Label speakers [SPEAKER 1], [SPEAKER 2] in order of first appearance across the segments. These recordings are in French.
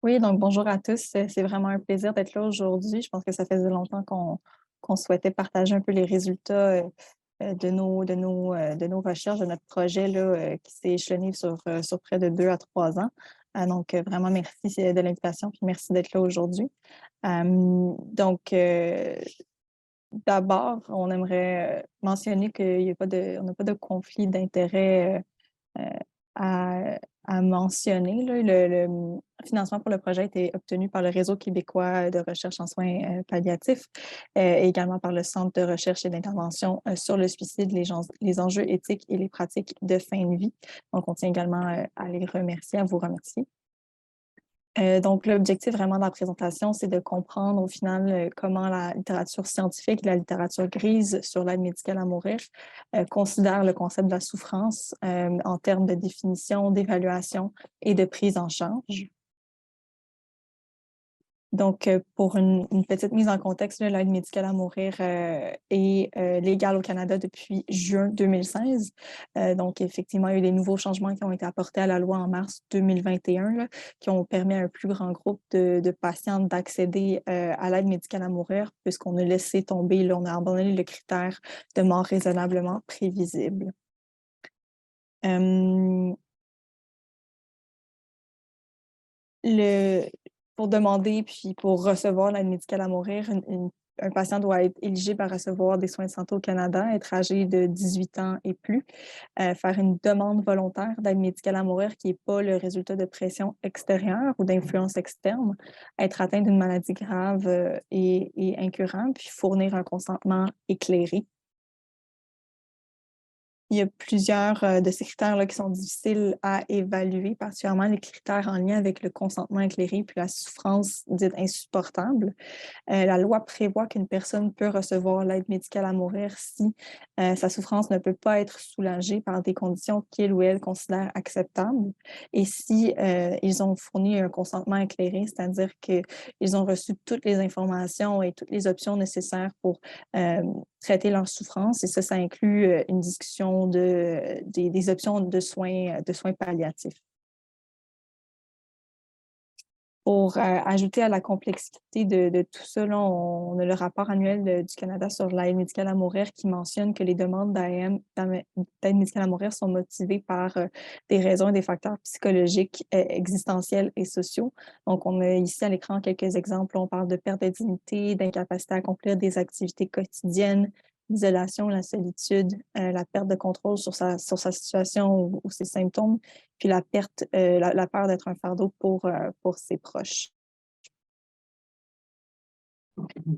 [SPEAKER 1] Oui, donc bonjour à tous. C'est vraiment un plaisir d'être là aujourd'hui. Je pense que ça faisait longtemps qu'on souhaitait partager un peu les résultats de nos recherches, de notre projet là, qui s'est échelonné sur près de 2 à 3 ans. Donc, vraiment, merci de l'invitation, puis merci d'être là aujourd'hui. Donc, d'abord, on aimerait mentionner qu'il y a pas on n'a pas de conflit d'intérêt euh, à, à mentionner. Là. Le financement pour le projet a été obtenu par le Réseau québécois de recherche en soins palliatifs et également par le Centre de recherche et d'intervention sur le suicide, les enjeux éthiques et les pratiques de fin de vie. Donc, on tient également à les remercier, à vous remercier. Donc, l'objectif vraiment de la présentation, c'est de comprendre au final comment la littérature scientifique, la littérature grise sur l'aide médicale à mourir considère le concept de la souffrance en termes de définition, d'évaluation et de prise en charge. Donc, pour une petite mise en contexte, l'aide médicale à mourir est légale au Canada depuis juin 2016. Donc, effectivement, il y a eu des nouveaux changements qui ont été apportés à la loi en mars 2021 là, qui ont permis à un plus grand groupe de patients d'accéder à l'aide médicale à mourir, puisqu'on a laissé tomber, là, on a abandonné le critère de mort raisonnablement prévisible. Euh, le, pour demander puis pour recevoir l'aide médicale à mourir, un patient doit être éligible à recevoir des soins de santé au Canada, être âgé de 18 ans et plus, faire une demande volontaire d'aide médicale à mourir qui n'est pas le résultat de pression extérieure ou d'influence externe, être atteint d'une maladie grave et incurable, puis fournir un consentement éclairé. Il y a plusieurs de ces critères-là qui sont difficiles à évaluer, particulièrement les critères en lien avec le consentement éclairé puis la souffrance dite insupportable. La loi prévoit qu'une personne peut recevoir l'aide médicale à mourir si sa souffrance ne peut pas être soulagée par des conditions qu'il ou elle considère acceptables et si ils ont fourni un consentement éclairé, c'est-à-dire qu'ils ont reçu toutes les informations et toutes les options nécessaires pour traiter leur souffrance. Et ça inclut une discussion des options de soins palliatifs. Pour ajouter à la complexité de tout ça, là, on a le rapport annuel du Canada sur l'aide médicale à mourir qui mentionne que les demandes d'aide médicale à mourir sont motivées par des raisons et des facteurs psychologiques, existentiels et sociaux. Donc, on a ici à l'écran quelques exemples. On parle de perte de dignité, d'incapacité à accomplir des activités quotidiennes, l'isolation, la solitude, la perte de contrôle sur sa situation ou ses symptômes, puis la perte, la peur d'être un fardeau pour ses proches.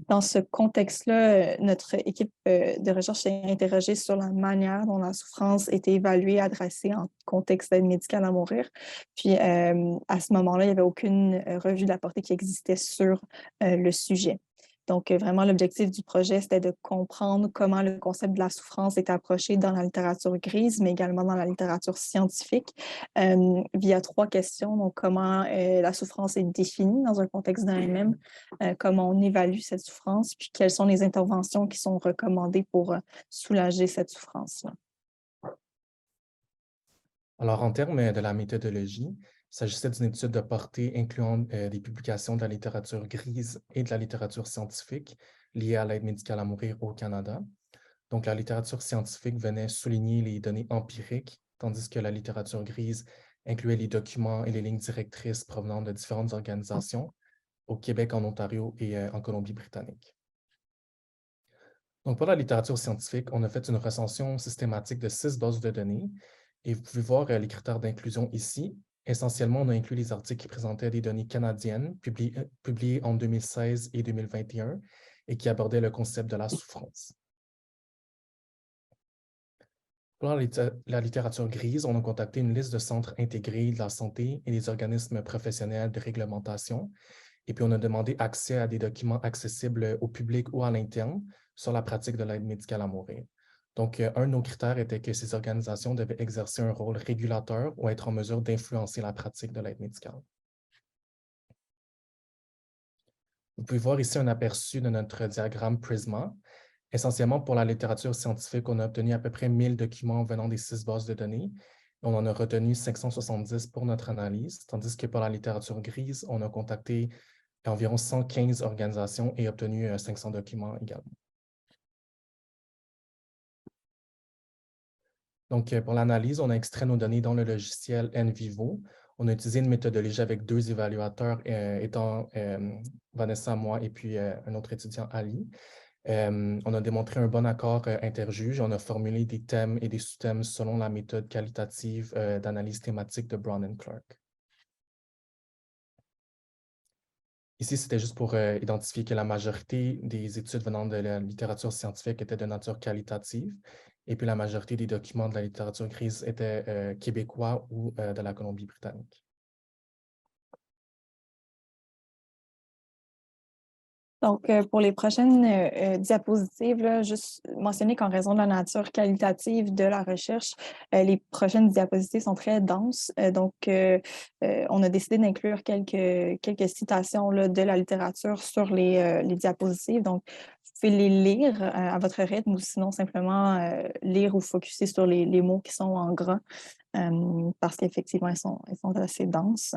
[SPEAKER 1] Dans ce contexte-là, notre équipe de recherche s'est interrogée sur la manière dont la souffrance était évaluée, adressée en contexte d'aide médicale à mourir. Puis, à ce moment-là, il n'y avait aucune revue de la portée qui existait sur le sujet. Donc, vraiment, l'objectif du projet, c'était de comprendre comment le concept de la souffrance est approché dans la littérature grise, mais également dans la littérature scientifique, via 3 questions. Donc, comment la souffrance est définie dans un contexte d'AMM, comment on évalue cette souffrance, puis quelles sont les interventions qui sont recommandées pour soulager cette souffrance-là.
[SPEAKER 2] Alors, en termes de la méthodologie, il s'agissait d'une étude de portée incluant des publications de la littérature grise et de la littérature scientifique liée à l'aide médicale à mourir au Canada. Donc, la littérature scientifique venait souligner les données empiriques, tandis que la littérature grise incluait les documents et les lignes directrices provenant de différentes organisations au Québec, en Ontario et en Colombie-Britannique. Donc, pour la littérature scientifique, on a fait une recension systématique de 6 bases de données et vous pouvez voir les critères d'inclusion ici. Essentiellement, on a inclus les articles qui présentaient des données canadiennes publiées en 2016 et 2021 et qui abordaient le concept de la souffrance. Pour la littérature grise, on a contacté une liste de centres intégrés de la santé et des organismes professionnels de réglementation. Et puis, on a demandé accès à des documents accessibles au public ou à l'interne sur la pratique de l'aide médicale à mourir. Donc, un de nos critères était que ces organisations devaient exercer un rôle régulateur ou être en mesure d'influencer la pratique de l'aide médicale. Vous pouvez voir ici un aperçu de notre diagramme Prisma. Essentiellement, pour la littérature scientifique, on a obtenu à peu près 1000 documents venant des 6 bases de données. On en a retenu 570 pour notre analyse, tandis que pour la littérature grise, on a contacté environ 115 organisations et obtenu 500 documents également. Donc, pour l'analyse, on a extrait nos données dans le logiciel NVivo. On a utilisé une méthodologie avec 2 évaluateurs, étant Vanessa, moi, et puis un autre étudiant, Ali. On a démontré un bon accord interjuge. On a formulé des thèmes et des sous-thèmes selon la méthode qualitative d'analyse thématique de Brown and Clark. Ici, c'était juste pour identifier que la majorité des études venant de la littérature scientifique étaient de nature qualitative, et puis la majorité des documents de la littérature grise étaient québécois ou de la Colombie-Britannique.
[SPEAKER 1] Donc, pour les prochaines diapositives, là, juste mentionner qu'en raison de la nature qualitative de la recherche, les prochaines diapositives sont très denses. On a décidé d'inclure quelques citations là, de la littérature sur les diapositives. Donc, vous pouvez les lire à votre rythme ou sinon simplement lire ou focusser sur les mots qui sont en gras parce qu'effectivement, elles sont assez denses.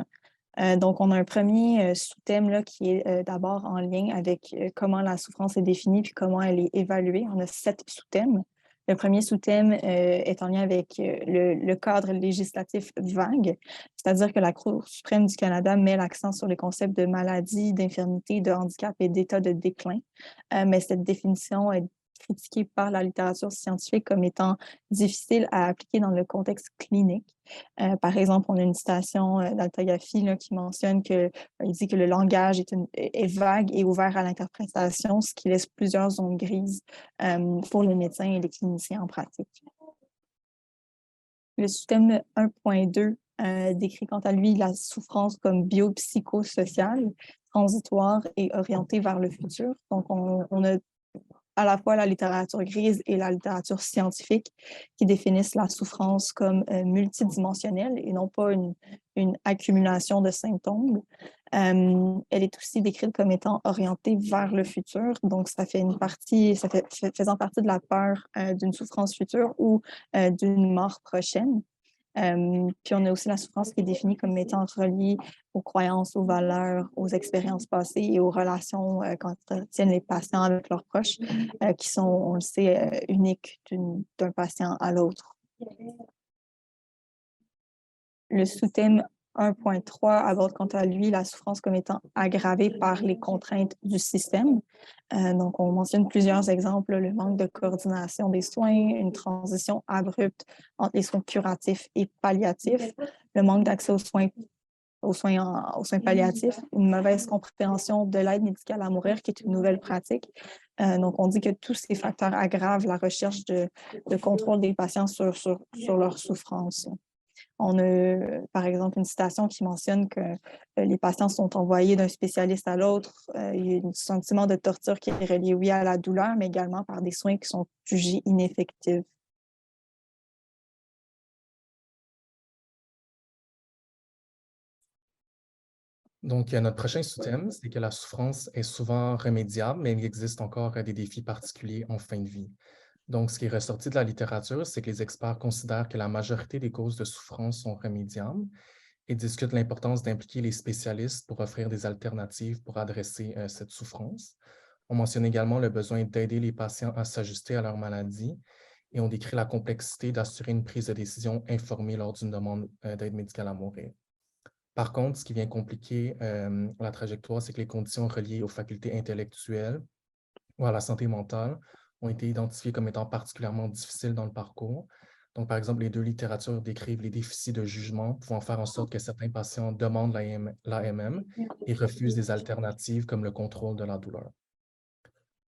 [SPEAKER 1] Donc, on a un premier sous-thème là, qui est d'abord en lien avec comment la souffrance est définie puis comment elle est évaluée. On a 7 sous-thèmes. Le premier sous-thème est en lien avec le cadre législatif vague, c'est-à-dire que la Cour suprême du Canada met l'accent sur les concepts de maladie, d'infirmité, de handicap et d'état de déclin. Mais cette définition est critiquée par la littérature scientifique comme étant difficile à appliquer dans le contexte clinique. Par exemple, on a une citation d'Alta-Yafi qui mentionne qu'il dit que le langage est vague et ouvert à l'interprétation, ce qui laisse plusieurs zones grises pour les médecins et les cliniciens en pratique. Le sous-thème 1.2 décrit quant à lui la souffrance comme biopsychosociale, transitoire et orientée vers le futur. Donc, on a à la fois la littérature grise et la littérature scientifique qui définissent la souffrance comme multidimensionnelle et non pas une accumulation de symptômes. Elle est aussi décrite comme étant orientée vers le futur. Donc, ça fait faisant partie de la peur d'une souffrance future ou d'une mort prochaine. Puis on a aussi la souffrance qui est définie comme étant reliée aux croyances, aux valeurs, aux expériences passées et aux relations qu'entretiennent les patients avec leurs proches, qui sont, on le sait, uniques d'un patient à l'autre. Le sous-thème 1.3 aborde quant à lui la souffrance comme étant aggravée par les contraintes du système. Donc, on mentionne plusieurs exemples, le manque de coordination des soins, une transition abrupte entre les soins curatifs et palliatifs, le manque d'accès aux soins palliatifs, une mauvaise compréhension de l'aide médicale à mourir, qui est une nouvelle pratique. Donc, on dit que tous ces facteurs aggravent la recherche de contrôle des patients sur leur souffrance. On a, par exemple, une citation qui mentionne que les patients sont envoyés d'un spécialiste à l'autre. Il y a un sentiment de torture qui est relié, oui, à la douleur, mais également par des soins qui sont jugés ineffectifs.
[SPEAKER 2] Donc, notre prochain sous-thème, c'est que la souffrance est souvent remédiable, mais il existe encore des défis particuliers en fin de vie. Donc, ce qui est ressorti de la littérature, c'est que les experts considèrent que la majorité des causes de souffrance sont remédiables et discutent l'importance d'impliquer les spécialistes pour offrir des alternatives pour adresser cette souffrance. On mentionne également le besoin d'aider les patients à s'ajuster à leur maladie et on décrit la complexité d'assurer une prise de décision informée lors d'une demande d'aide médicale à mourir. Par contre, ce qui vient compliquer la trajectoire, c'est que les conditions reliées aux facultés intellectuelles ou à la santé mentale ont été identifiées comme étant particulièrement difficiles dans le parcours. Donc, par exemple, les 2 littératures décrivent les déficits de jugement pouvant faire en sorte que certains patients demandent l'AMM et refusent des alternatives comme le contrôle de la douleur.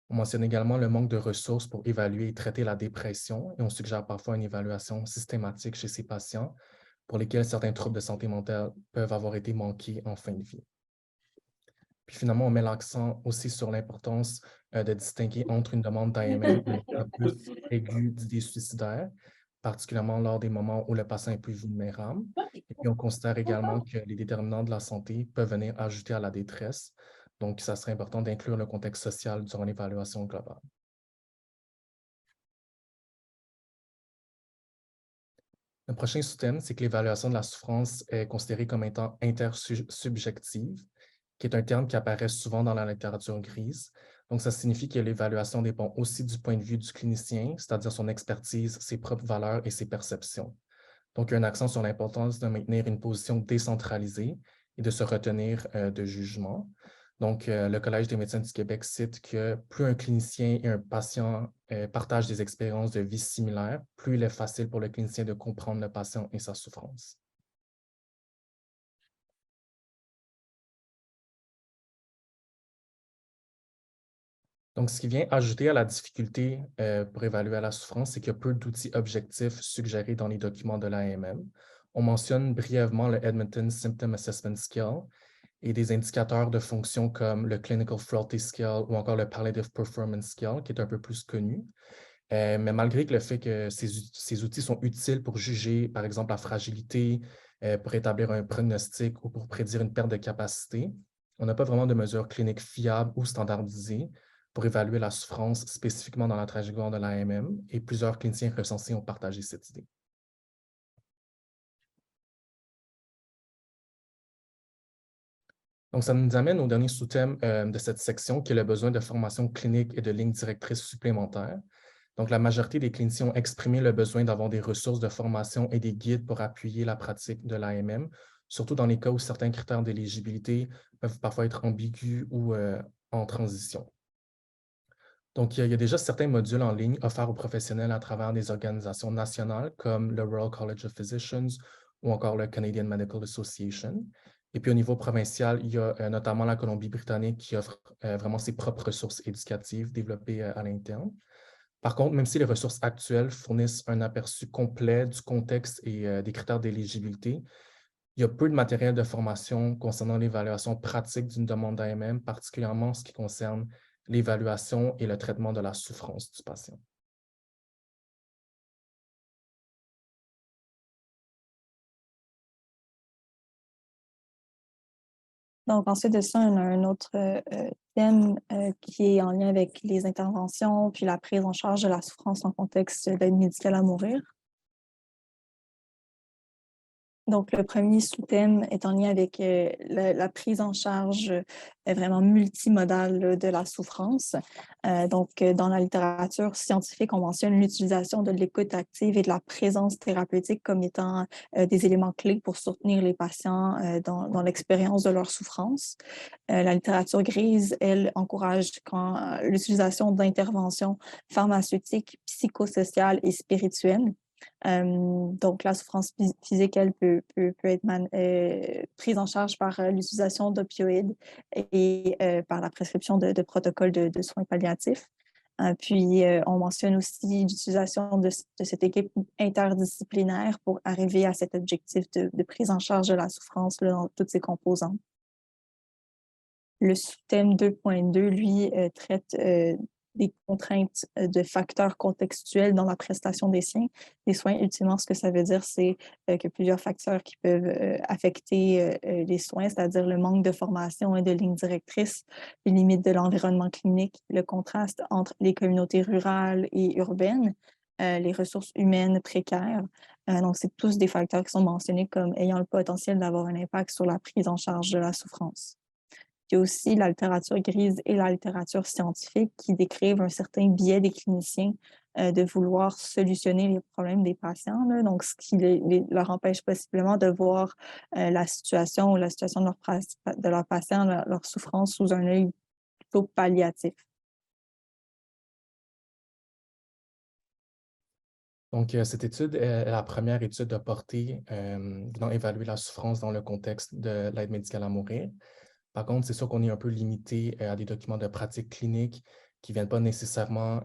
[SPEAKER 2] On mentionne également le manque de ressources pour évaluer et traiter la dépression et on suggère parfois une évaluation systématique chez ces patients pour lesquels certains troubles de santé mentale peuvent avoir été manqués en fin de vie. Puis finalement, on met l'accent aussi sur l'importance de distinguer entre une demande d'AMM et un cas plus aigu d'idées suicidaires, particulièrement lors des moments où le patient est plus vulnérable. Et puis on considère également que les déterminants de la santé peuvent venir ajouter à la détresse. Donc, ça serait important d'inclure le contexte social durant l'évaluation globale. Le prochain sous-thème, c'est que l'évaluation de la souffrance est considérée comme étant intersubjective, qui est un terme qui apparaît souvent dans la littérature grise. Donc, ça signifie que l'évaluation dépend aussi du point de vue du clinicien, c'est-à-dire son expertise, ses propres valeurs et ses perceptions. Donc, il y a un accent sur l'importance de maintenir une position décentralisée et de se retenir de jugement. Donc, le Collège des médecins du Québec cite que plus un clinicien et un patient partagent des expériences de vie similaires, plus il est facile pour le clinicien de comprendre le patient et sa souffrance. Donc, ce qui vient ajouter à la difficulté pour évaluer la souffrance, c'est qu'il y a peu d'outils objectifs suggérés dans les documents de l'AMM. On mentionne brièvement le Edmonton Symptom Assessment Scale et des indicateurs de fonction comme le Clinical Frailty Scale ou encore le Palliative Performance Scale, qui est un peu plus connu. Mais malgré que le fait que ces outils sont utiles pour juger, par exemple, la fragilité, pour établir un pronostic ou pour prédire une perte de capacité, on n'a pas vraiment de mesures cliniques fiables ou standardisées pour évaluer la souffrance spécifiquement dans la trajectoire de l'AMM, et plusieurs cliniciens recensés ont partagé cette idée. Donc, ça nous amène au dernier sous-thème de cette section, qui est le besoin de formation clinique et de lignes directrices supplémentaires. Donc, la majorité des cliniciens ont exprimé le besoin d'avoir des ressources de formation et des guides pour appuyer la pratique de l'AMM, surtout dans les cas où certains critères d'éligibilité peuvent parfois être ambigus ou en transition. Donc, il y a déjà certains modules en ligne offerts aux professionnels à travers des organisations nationales comme le Royal College of Physicians ou encore le Canadian Medical Association. Et puis, au niveau provincial, il y a notamment la Colombie-Britannique qui offre vraiment ses propres ressources éducatives développées à l'interne. Par contre, même si les ressources actuelles fournissent un aperçu complet du contexte et des critères d'éligibilité, il y a peu de matériel de formation concernant l'évaluation pratique d'une demande d'AMM, particulièrement en ce qui concerne l'évaluation et le traitement de la souffrance du patient.
[SPEAKER 1] Donc, ensuite de ça, on a un autre thème qui est en lien avec les interventions puis la prise en charge de la souffrance en contexte d'aide médicale à mourir. Donc, le premier sous-thème est en lien avec la prise en charge vraiment multimodale là, de la souffrance. Dans la littérature scientifique, on mentionne l'utilisation de l'écoute active et de la présence thérapeutique comme étant des éléments clés pour soutenir les patients dans l'expérience de leur souffrance. La littérature grise, elle, encourage l'utilisation d'interventions pharmaceutiques, psychosociales et spirituelles. Donc, la souffrance physique, elle peut être prise en charge par l'utilisation d'opioïdes et par la prescription de protocoles de soins palliatifs. On mentionne aussi l'utilisation de cette équipe interdisciplinaire pour arriver à cet objectif de prise en charge de la souffrance là, dans toutes ses composantes. Le sous-thème 2.2, lui, traite des contraintes de facteurs contextuels dans la prestation des soins. Ultimement, ce que ça veut dire, c'est que plusieurs facteurs qui peuvent affecter les soins, c'est-à-dire le manque de formation et de lignes directrices, les limites de l'environnement clinique, le contraste entre les communautés rurales et urbaines, les ressources humaines précaires. Donc, c'est tous des facteurs qui sont mentionnés comme ayant le potentiel d'avoir un impact sur la prise en charge de la souffrance. Il y a aussi la littérature grise et la littérature scientifique qui décrivent un certain biais des cliniciens de vouloir solutionner les problèmes des patients. Là. Donc, ce qui leur empêche possiblement de voir la situation ou la situation de leur patient, leur souffrance sous un œil plutôt palliatif.
[SPEAKER 2] Donc, cette étude est la première étude de portée venant évaluer la souffrance dans le contexte de l'aide médicale à mourir. Par contre, c'est sûr qu'on est un peu limité à des documents de pratique clinique qui ne viennent pas nécessairement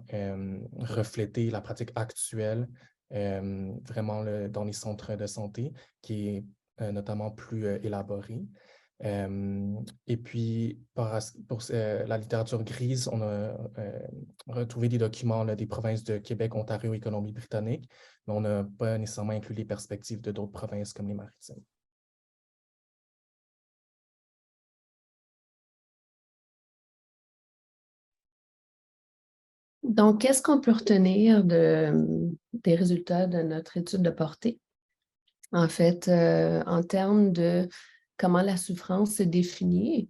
[SPEAKER 2] refléter la pratique actuelle vraiment dans les centres de santé, qui est notamment plus élaborée. Et puis, pour la littérature grise, on a retrouvé des documents là, des provinces de Québec, Ontario et Colombie-Britannique, mais on n'a pas nécessairement inclus les perspectives de d'autres provinces comme les Maritimes.
[SPEAKER 3] Donc, qu'est-ce qu'on peut retenir des résultats de notre étude de portée? En fait, en termes de comment la souffrance se définit,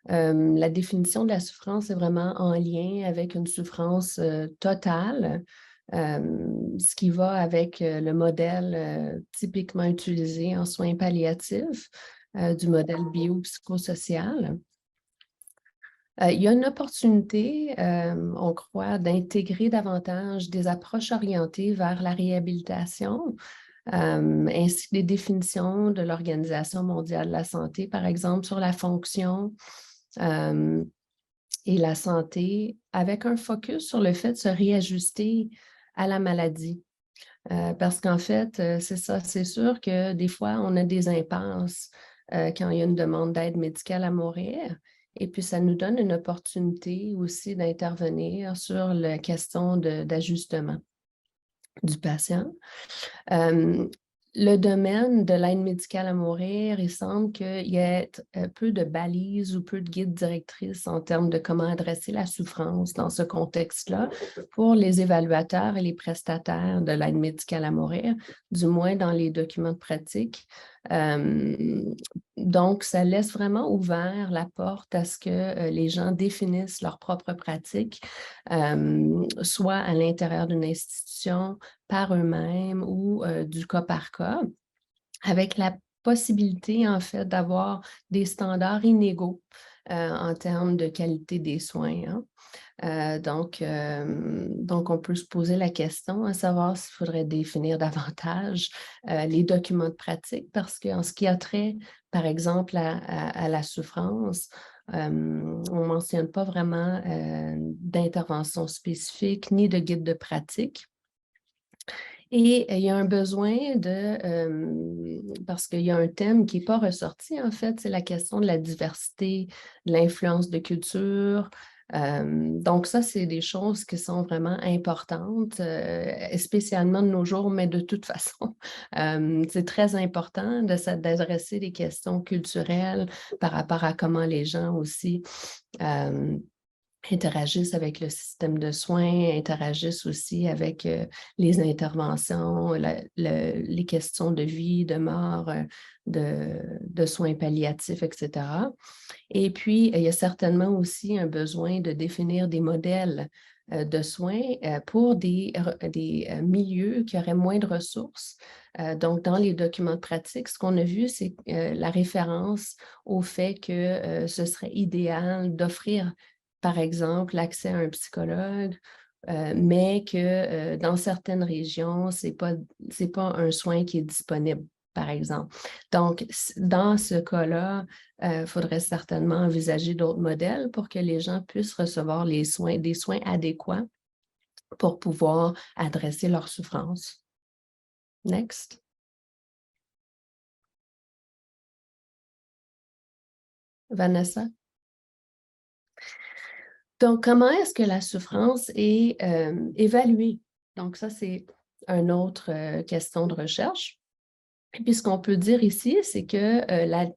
[SPEAKER 3] la définition de la souffrance est vraiment en lien avec une souffrance totale, ce qui va avec le modèle typiquement utilisé en soins palliatifs, du modèle biopsychosocial. Il y a une opportunité, on croit, d'intégrer davantage des approches orientées vers la réhabilitation, ainsi que des définitions de l'Organisation mondiale de la santé, par exemple, sur la fonction et la santé, avec un focus sur le fait de se réajuster à la maladie. Parce qu'en fait, c'est ça, c'est sûr que des fois, on a des impasses quand il y a une demande d'aide médicale à mourir. Et puis, ça nous donne une opportunité aussi d'intervenir sur la question d'ajustement du patient. Le domaine de l'aide médicale à mourir, il semble qu'il y ait peu de balises ou peu de guides directrices en termes de comment adresser la souffrance dans ce contexte-là pour les évaluateurs et les prestataires de l'aide médicale à mourir, du moins dans les documents de pratique. Donc, ça laisse vraiment ouvert la porte à ce que les gens définissent leur propre pratique, soit à l'intérieur d'une institution, par eux-mêmes ou du cas par cas, avec la possibilité, en fait, d'avoir des standards inégaux en termes de qualité des soins. Hein. Donc, on peut se poser la question à savoir s'il faudrait définir davantage les documents de pratique, parce qu'en ce qui a trait, par exemple, à la souffrance, on ne mentionne pas vraiment d'intervention spécifique ni de guide de pratique. Et il y a un besoin parce qu'il y a un thème qui n'est pas ressorti, en fait, c'est la question de la diversité, de l'influence de culture. Donc ça, c'est des choses qui sont vraiment importantes, spécialement de nos jours, mais de toute façon, c'est très important d'adresser des questions culturelles par rapport à comment les gens aussi interagissent avec le système de soins, interagissent aussi avec les interventions, les questions de vie, de mort, de soins palliatifs, etc. Et puis, il y a certainement aussi un besoin de définir des modèles de soins pour des milieux qui auraient moins de ressources. Donc, dans les documents de pratique, ce qu'on a vu, c'est la référence au fait que ce serait idéal d'offrir, par exemple, l'accès à un psychologue, mais que dans certaines régions, ce n'est pas un soin qui est disponible, par exemple. Donc, dans ce cas-là, il faudrait certainement envisager d'autres modèles pour que les gens puissent recevoir des soins adéquats pour pouvoir adresser leur souffrance. Next. Vanessa? Donc, comment est-ce que la souffrance est évaluée? Donc, ça, c'est une autre question de recherche. Et puis, ce qu'on peut dire ici, c'est que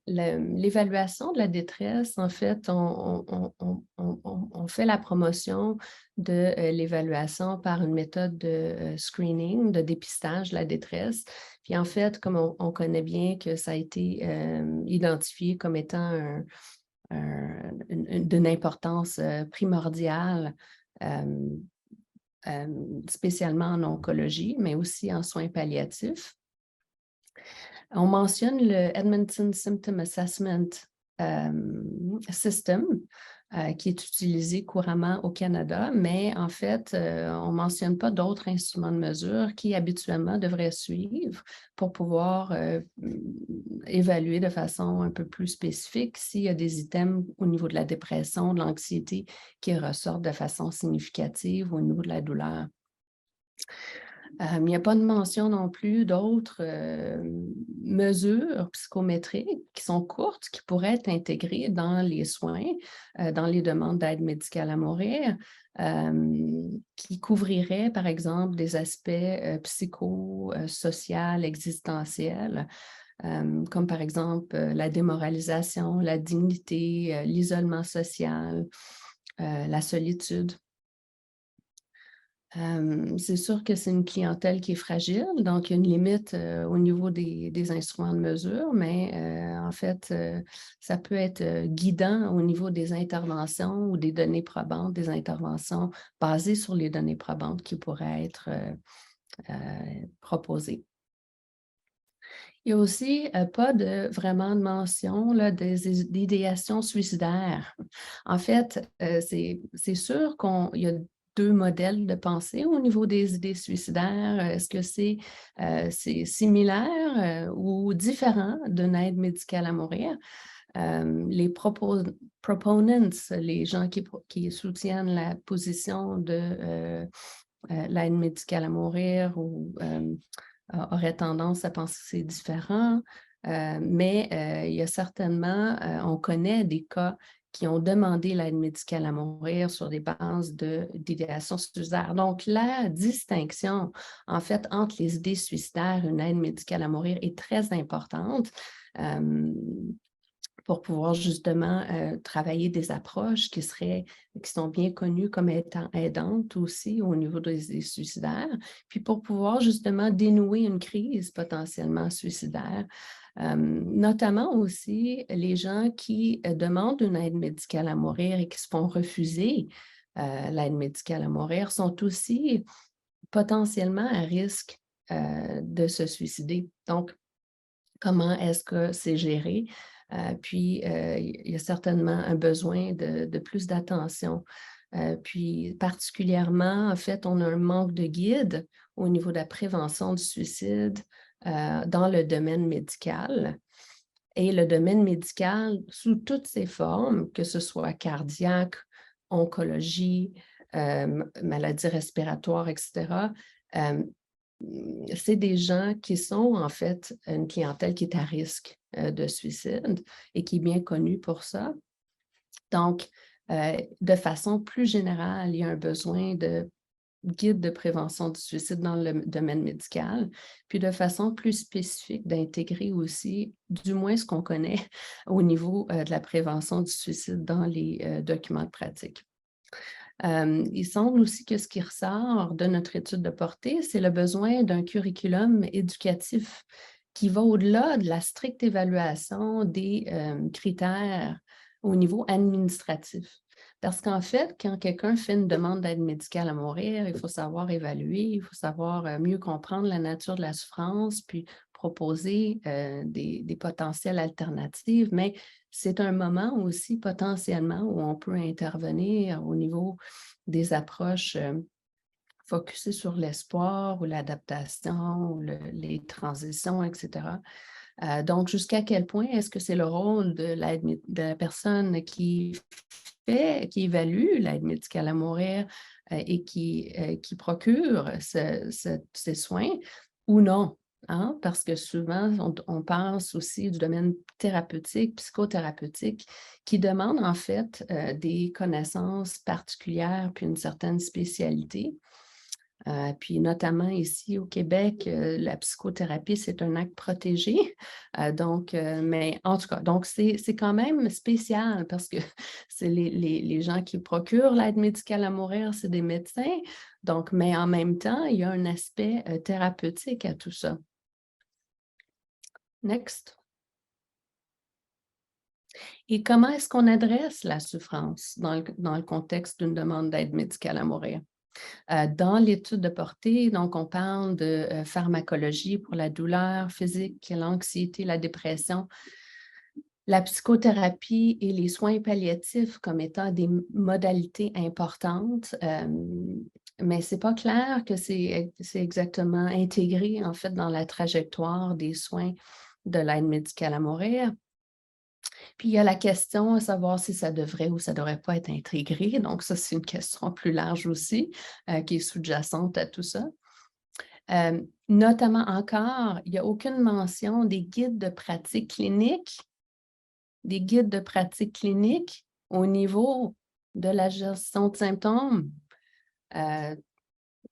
[SPEAKER 3] l'évaluation de la détresse, en fait, on fait la promotion de l'évaluation par une méthode de screening, de dépistage de la détresse. Puis, en fait, comme on connaît bien que ça a été identifié comme étant d'une importance primordiale, spécialement en oncologie, mais aussi en soins palliatifs. On mentionne le Edmonton Symptom Assessment System, qui est utilisé couramment au Canada, mais en fait, on ne mentionne pas d'autres instruments de mesure qui habituellement devraient suivre pour pouvoir évaluer de façon un peu plus spécifique s'il y a des items au niveau de la dépression, de l'anxiété qui ressortent de façon significative au niveau de la douleur. Il n'y a pas de mention non plus d'autres mesures psychométriques qui sont courtes, qui pourraient être intégrées dans les soins, dans les demandes d'aide médicale à mourir, qui couvriraient, par exemple, des aspects psychosociaux, existentiels, comme par exemple la démoralisation, la dignité, l'isolement social, la solitude. C'est sûr que c'est une clientèle qui est fragile, donc il y a une limite au niveau des instruments de mesure, mais en fait, ça peut être guidant au niveau des interventions ou des données probantes, des interventions basées sur les données probantes qui pourraient être proposées. Il y a aussi pas vraiment de mention là, d'idéation suicidaire. En fait, c'est sûr qu'il y a deux modèles de pensée au niveau des idées suicidaires. Est-ce que c'est similaire ou différent d'une aide médicale à mourir? Les proponents, les gens qui soutiennent la position de l'aide médicale à mourir ou auraient tendance à penser que c'est différent, mais il y a certainement, on connaît des cas qui ont demandé l'aide médicale à mourir sur des bases d'idéation suicidaire. Donc, la distinction, en fait, entre les idées suicidaires et une aide médicale à mourir est très importante. Pour pouvoir justement travailler des approches qui sont bien connues comme étant aidantes aussi au niveau des suicidaires, puis pour pouvoir justement dénouer une crise potentiellement suicidaire. Notamment aussi les gens qui demandent une aide médicale à mourir et qui se font refuser l'aide médicale à mourir sont aussi potentiellement à risque de se suicider. Donc, comment est-ce que c'est géré? Puis, il y a certainement un besoin de plus d'attention. Puis, particulièrement, en fait, on a un manque de guide au niveau de la prévention du suicide dans le domaine médical. Et le domaine médical, sous toutes ses formes, que ce soit cardiaque, oncologie, maladies respiratoires, etc., c'est des gens qui sont en fait une clientèle qui est à risque de suicide et qui est bien connue pour ça. Donc, de façon plus générale, il y a un besoin de guide de prévention du suicide dans le domaine médical, puis de façon plus spécifique d'intégrer aussi, du moins ce qu'on connaît au niveau de la prévention du suicide dans les documents de pratique. Il semble aussi que ce qui ressort de notre étude de portée, c'est le besoin d'un curriculum éducatif qui va au-delà de la stricte évaluation des critères au niveau administratif. Parce qu'en fait, quand quelqu'un fait une demande d'aide médicale à mourir, il faut savoir évaluer, il faut savoir mieux comprendre la nature de la souffrance, puis proposer des potentielles alternatives, mais c'est un moment aussi potentiellement où on peut intervenir au niveau des approches focusées sur l'espoir ou l'adaptation, ou les transitions, etc. Donc, jusqu'à quel point est-ce que c'est le rôle de la personne qui évalue l'aide médicale à mourir et qui procure ces soins ou non? Hein? Parce que souvent, on pense aussi du domaine thérapeutique, psychothérapeutique, qui demande en fait des connaissances particulières puis une certaine spécialité. Puis notamment ici au Québec, la psychothérapie, c'est un acte protégé. Mais en tout cas, donc c'est quand même spécial parce que c'est les gens qui procurent l'aide médicale à mourir, c'est des médecins. Donc, mais en même temps, il y a un aspect thérapeutique à tout ça. Next. Et comment est-ce qu'on adresse la souffrance dans le contexte d'une demande d'aide médicale à mourir? Dans l'étude de portée, donc on parle de pharmacologie pour la douleur physique, l'anxiété, la dépression, la psychothérapie et les soins palliatifs comme étant des modalités importantes, mais ce n'est pas clair que c'est exactement intégré en fait dans la trajectoire des soins de l'aide médicale à mourir. Puis il y a la question à savoir si ça devrait ou ça ne devrait pas être intégré. Donc, ça, c'est une question plus large aussi, qui est sous-jacente à tout ça. Notamment encore, il n'y a aucune mention des guides de pratique clinique, au niveau de la gestion de symptômes.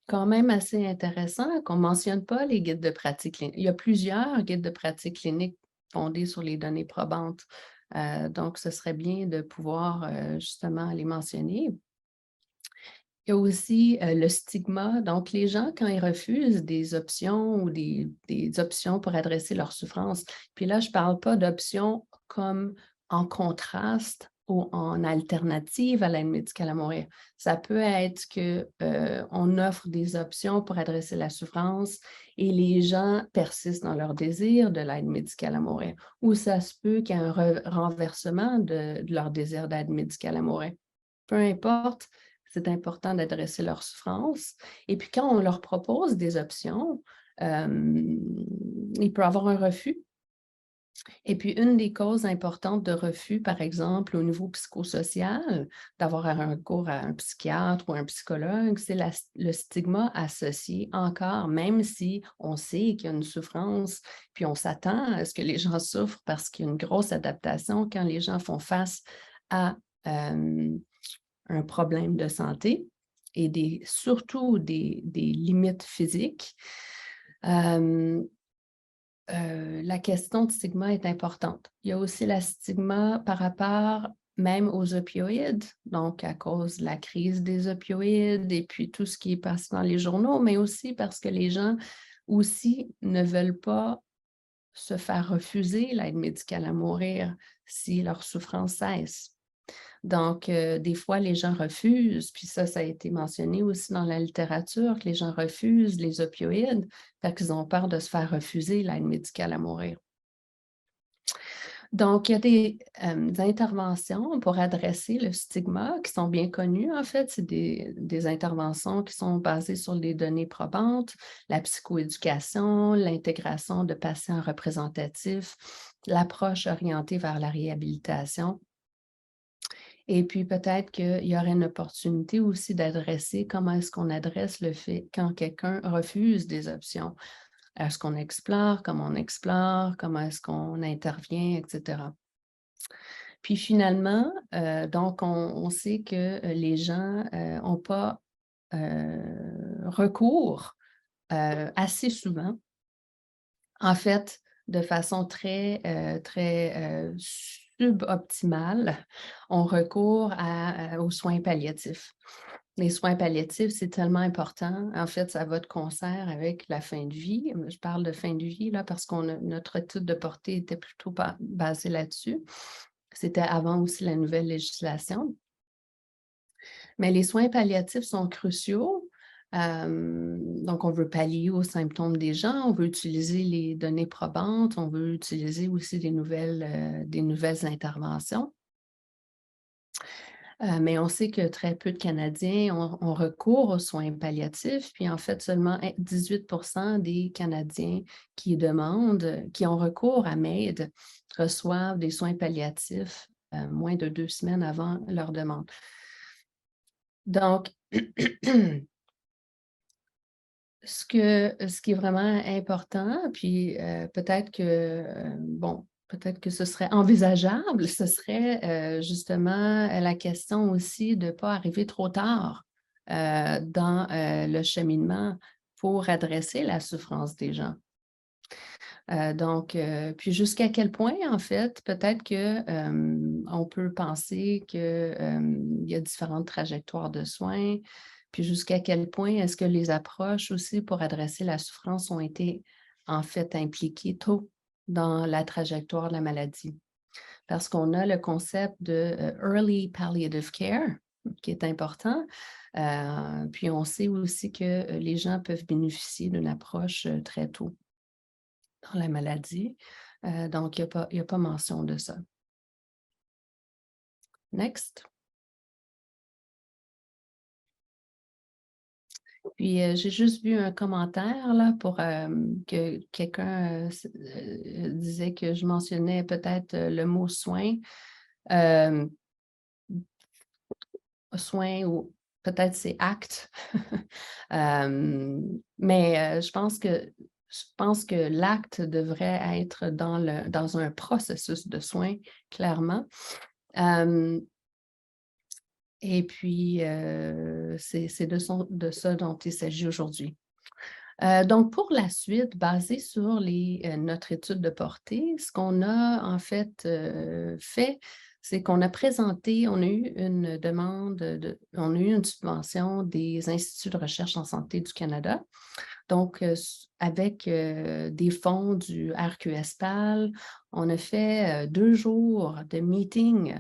[SPEAKER 3] Quand même assez intéressant qu'on ne mentionne pas les guides de pratique clinique. Il y a plusieurs guides de pratique clinique fondés sur les données probantes. Donc, ce serait bien de pouvoir justement les mentionner. Il y a aussi le stigma. Donc, les gens, quand ils refusent des options ou des options pour adresser leur souffrance, puis là, je ne parle pas d'options comme en contraste ou en alternative à l'aide médicale à mourir. Ça peut être qu'on offre des options pour adresser la souffrance et les gens persistent dans leur désir de l'aide médicale à mourir. Ou ça se peut qu'il y ait un renversement de leur désir d'aide médicale à mourir. Peu importe, c'est important d'adresser leur souffrance. Et puis, quand on leur propose des options, il peut y avoir un refus. Et puis, une des causes importantes de refus, par exemple, au niveau psychosocial, d'avoir un recours à un psychiatre ou un psychologue, c'est le stigma associé encore, même si on sait qu'il y a une souffrance, puis on s'attend à ce que les gens souffrent parce qu'il y a une grosse adaptation quand les gens font face à un problème de santé et surtout des limites physiques. La question de stigma est importante. Il y a aussi la stigma par rapport même aux opioïdes, donc à cause de la crise des opioïdes et puis tout ce qui est passé dans les journaux, mais aussi parce que les gens aussi ne veulent pas se faire refuser l'aide médicale à mourir si leur souffrance cesse. Donc, des fois, les gens refusent, puis ça a été mentionné aussi dans la littérature, que les gens refusent les opioïdes parce qu'ils ont peur de se faire refuser l'aide médicale à mourir. Donc, il y a des interventions pour adresser le stigma qui sont bien connues. En fait, c'est des interventions qui sont basées sur les données probantes, la psychoéducation, l'intégration de patients représentatifs, l'approche orientée vers la réhabilitation. Et puis peut-être qu'il y aurait une opportunité aussi d'adresser comment est-ce qu'on adresse le fait quand quelqu'un refuse des options. Est-ce qu'on explore, comment est-ce qu'on intervient, etc. Puis finalement, donc on sait que les gens n'ont pas recours assez souvent, en fait, de façon très suboptimale, on recourt aux soins palliatifs. Les soins palliatifs, c'est tellement important. En fait, ça va de concert avec la fin de vie. Je parle de fin de vie là, parce que notre étude de portée était plutôt basée là-dessus. C'était avant aussi la nouvelle législation. Mais les soins palliatifs sont cruciaux. Donc, on veut pallier aux symptômes des gens, on veut utiliser les données probantes, on veut utiliser aussi des nouvelles interventions. Mais on sait que très peu de Canadiens ont recours aux soins palliatifs, puis en fait, seulement 18% des Canadiens qui ont recours à MAID reçoivent des soins palliatifs moins de 2 semaines avant leur demande. Donc, ce qui est vraiment important, puis peut-être que ce serait envisageable, ce serait justement la question aussi de ne pas arriver trop tard dans le cheminement pour adresser la souffrance des gens. Puis jusqu'à quel point, en fait, peut-être qu'on peut penser qu'il y a différentes trajectoires de soins, puis jusqu'à quel point est-ce que les approches aussi pour adresser la souffrance ont été en fait impliquées tôt dans la trajectoire de la maladie. Parce qu'on a le concept de Early Palliative Care qui est important. Puis on sait aussi que les gens peuvent bénéficier d'une approche très tôt dans la maladie. Donc, il n'y a pas mention de ça. Next. Puis, j'ai juste vu un commentaire là pour que quelqu'un disait que je mentionnais peut-être le mot soin. Soin ou peut-être c'est acte. Mais je pense que l'acte devrait être dans un processus de soins, clairement. Et puis, c'est de ça dont il s'agit aujourd'hui. Donc, pour la suite, basé sur notre étude de portée, ce qu'on a en fait fait, c'est qu'on a présenté, on a eu une demande, on a eu une subvention des Instituts de recherche en santé du Canada. Donc, avec des fonds du RQSPAL, on a fait 2 jours de meeting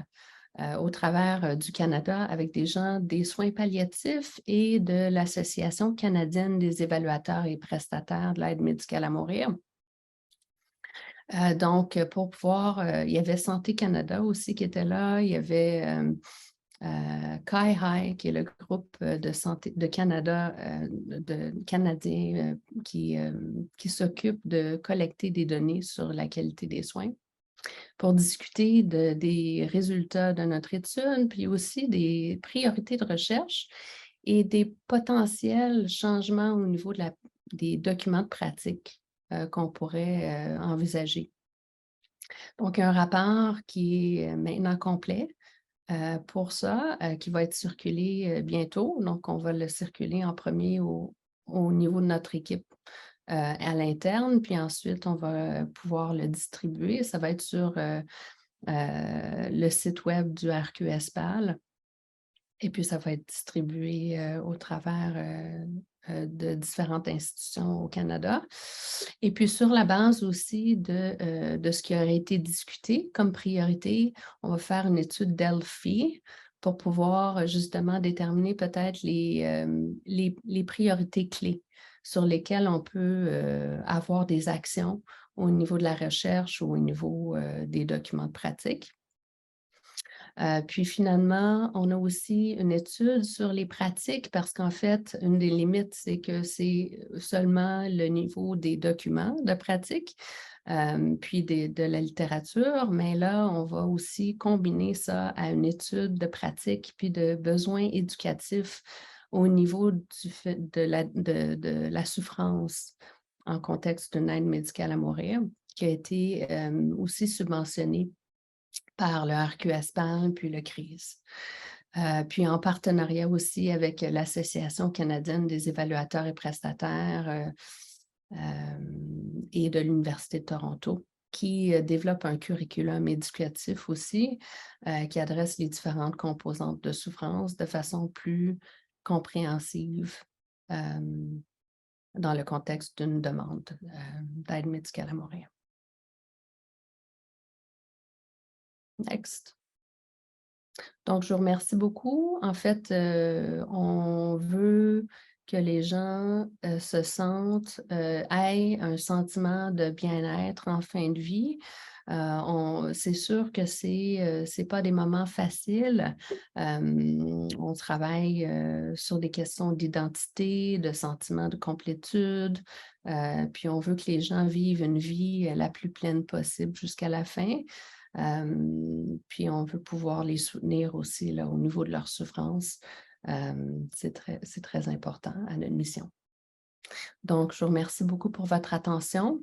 [SPEAKER 3] au travers du Canada avec des gens des soins palliatifs et de l'Association canadienne des évaluateurs et prestataires de l'aide médicale à mourir. Donc, pour pouvoir, il y avait Santé Canada aussi qui était là, il y avait CIHI, qui est le groupe de santé de Canada, de Canadiens qui s'occupe de collecter des données sur la qualité des soins, pour discuter des résultats de notre étude, puis aussi des priorités de recherche et des potentiels changements au niveau des documents de pratique qu'on pourrait envisager. Donc, un rapport qui est maintenant complet pour ça, qui va être circulé bientôt. Donc, on va le circuler en premier au niveau de notre équipe à l'interne, puis ensuite, on va pouvoir le distribuer. Ça va être sur le site web du RQSPAL. Et puis, ça va être distribué au travers de différentes institutions au Canada. Et puis, sur la base aussi de ce qui aurait été discuté comme priorité, on va faire une étude d'ELFI pour pouvoir justement déterminer peut-être les priorités clés sur lesquelles on peut avoir des actions au niveau de la recherche ou au niveau des documents de pratique. Puis finalement, on a aussi une étude sur les pratiques parce qu'en fait, une des limites, c'est que c'est seulement le niveau des documents de pratique, puis de la littérature, mais là, on va aussi combiner ça à une étude de pratique puis de besoins éducatifs au niveau de la souffrance en contexte d'une aide médicale à mourir, qui a été aussi subventionnée par le RQSPAL puis le CRIS. Puis en partenariat aussi avec l'Association canadienne des évaluateurs et prestataires et de l'Université de Toronto, qui développe un curriculum éducatif aussi, qui adresse les différentes composantes de souffrance de façon plus compréhensive dans le contexte d'une demande d'aide médicale à mourir. Next. Donc, je vous remercie beaucoup. En fait, on veut que les gens se sentent, aient un sentiment de bien-être en fin de vie. C'est sûr que c'est pas des moments faciles. On travaille sur des questions d'identité, de sentiment de complétude, puis on veut que les gens vivent une vie la plus pleine possible jusqu'à la fin. Puis on veut pouvoir les soutenir aussi là, au niveau de leur souffrance. C'est très important à notre mission. Donc, je vous remercie beaucoup pour votre attention.